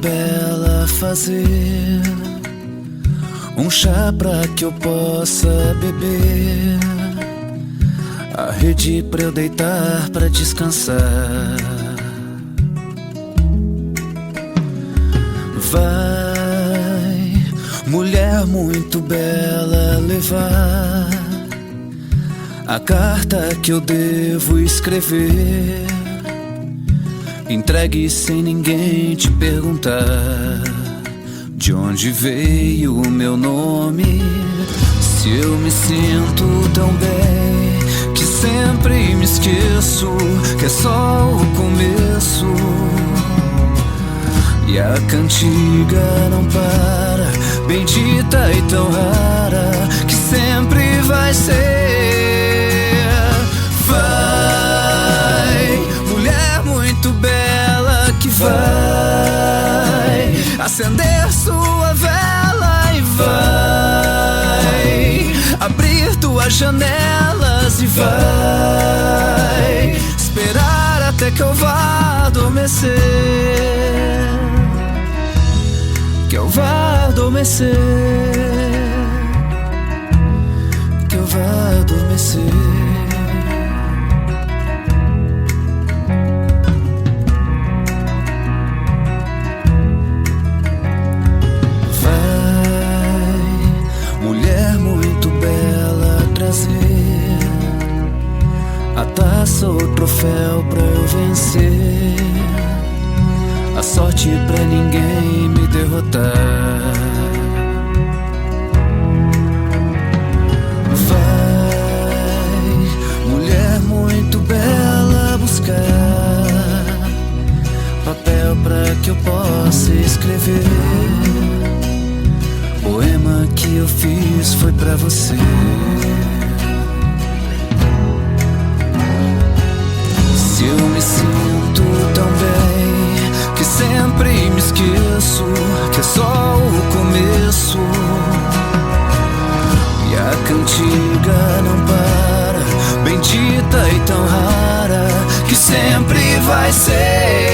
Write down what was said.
bela fazer um chá pra que eu possa beber, a rede pra eu deitar pra descansar. Vai, mulher muito bela, levar a carta que eu devo escrever. Entregue sem ninguém te perguntar de onde veio o meu nome. Se eu me sinto tão bem que sempre me esqueço que é só o começo, e a cantiga não para, bendita e tão rara, que sempre vai ser. Vai, mulher muito bela, que vai acender sua vela e vai abrir tuas janelas e vai esperar até que eu vá adormecer, que eu vá adormecer, que eu vá adormecer. A taça ou troféu pra eu vencer, a sorte pra ninguém me derrotar. Vai, mulher muito bela, buscar papel pra que eu possa escrever. Poema que eu fiz foi pra você. Eu me sinto tão bem que sempre me esqueço que é só o começo, e a cantiga não para, bendita e tão rara, que sempre vai ser.